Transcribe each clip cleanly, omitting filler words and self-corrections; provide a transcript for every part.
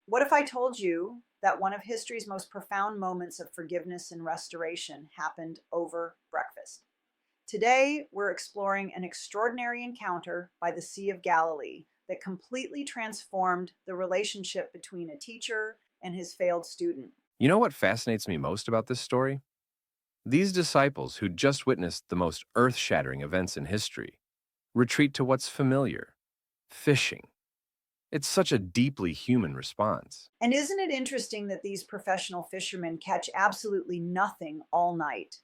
What if I told you that one of history's most profound moments of forgiveness and restoration happened over breakfast? Today, we're exploring an extraordinary encounter by the Sea of Galilee that completely transformed the relationship between a teacher and his failed student. You know what fascinates me most about this story? These disciples who just witnessed the most earth shattering events in history retreat to what's familiar fishing. It's such a deeply human response. And isn't it interesting that these professional fishermen catch absolutely nothing all night?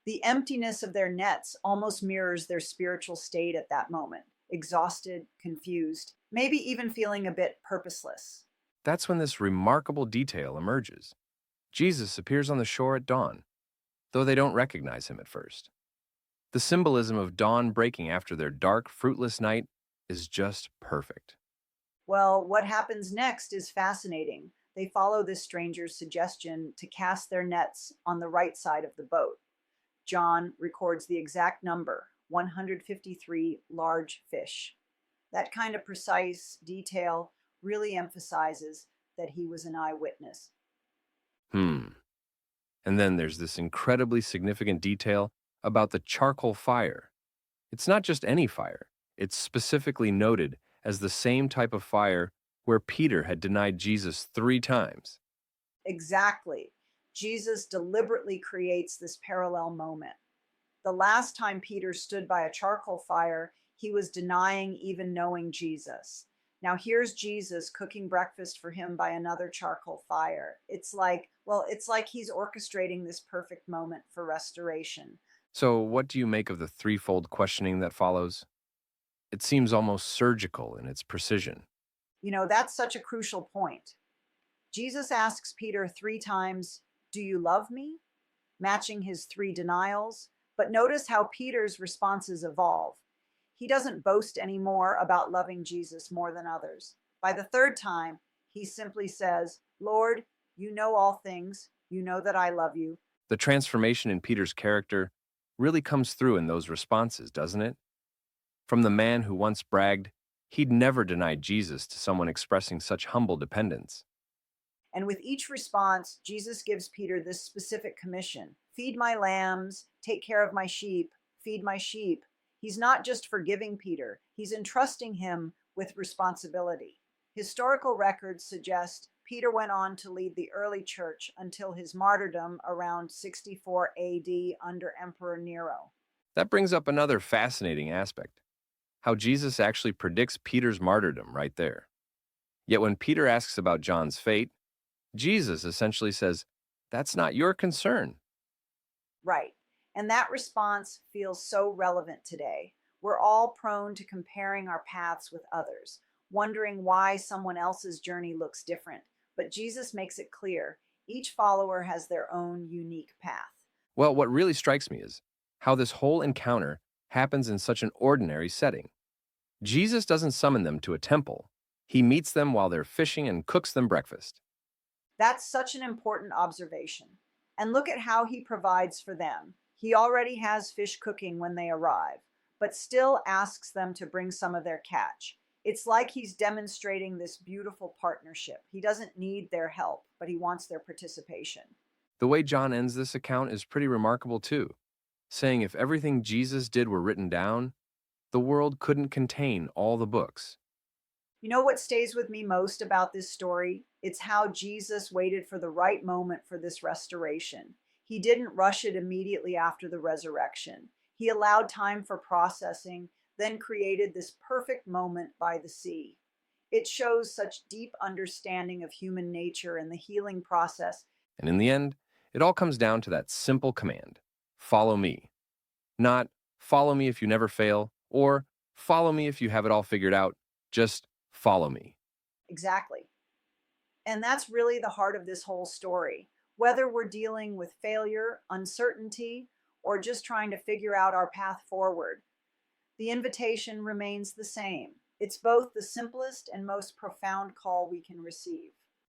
The emptiness of their nets almost mirrors their spiritual state at that moment, exhausted, confused, maybe even feeling a bit purposeless. That's when this remarkable detail emerges. Jesus appears on the shore at dawn, though they don't recognize him at first. The symbolism of dawn breaking after their dark, fruitless night is just perfect. Well, what happens next is fascinating. They follow this stranger's suggestion to cast their nets on the right side of the boat. John records the exact number 153 large fish. That kind of precise detail really emphasizes that he was an eyewitness. Hmm. And then there's this incredibly significant detail about the charcoal fire. It's not just any fire, it's specifically noted as the same type of fire where Peter had denied Jesus 3 times. Exactly. Jesus deliberately creates this parallel moment. The last time Peter stood by a charcoal fire, he was denying even knowing Jesus. Now here's Jesus cooking breakfast for him by another charcoal fire. It's like he's orchestrating this perfect moment for restoration. So, what do you make of the threefold questioning that follows? It seems almost surgical in its precision. That's such a crucial point. Jesus asks Peter 3 times, "Do you love me?" matching his 3 denials. But notice how Peter's responses evolve. He doesn't boast anymore about loving Jesus more than others. By the third time, he simply says, "Lord, you know all things. You know that I love you." The transformation in Peter's character really comes through in those responses, doesn't it? From the man who once bragged he'd never denied Jesus to someone expressing such humble dependence. And with each response, Jesus gives Peter this specific commission: feed my lambs, take care of my sheep, feed my sheep. He's not just forgiving Peter, he's entrusting him with responsibility. Historical records suggest Peter went on to lead the early church until his martyrdom around 64 AD under Emperor Nero. That brings up another fascinating aspect how Jesus actually predicts Peter's martyrdom right there. Yet when Peter asks about John's fate, Jesus essentially says, "That's not your concern." Right. And that response feels so relevant today. We're all prone to comparing our paths with others, wondering why someone else's journey looks different. But Jesus makes it clear each follower has their own unique path. Well, what really strikes me is how this whole encounter happens in such an ordinary setting. Jesus doesn't summon them to a temple. He meets them while they're fishing and cooks them breakfast. That's such an important observation. And look at how he provides for them. He already has fish cooking when they arrive, but still asks them to bring some of their catch. It's like he's demonstrating this beautiful partnership. He doesn't need their help, but he wants their participation. The way John ends this account is pretty remarkable too, saying if everything Jesus did were written down, the world couldn't contain all the books. You know what stays with me most about this story? It's how Jesus waited for the right moment for this restoration. He didn't rush it immediately after the resurrection. He allowed time for processing, then created this perfect moment by the sea. It shows such deep understanding of human nature and the healing process. And in the end, it all comes down to that simple command: follow me. Not follow me if you never fail, or follow me if you have it all figured out. Just follow me. Exactly. And that's really the heart of this whole story. Whether we're dealing with failure, uncertainty, or just trying to figure out our path forward, the invitation remains the same. It's both the simplest and most profound call we can receive.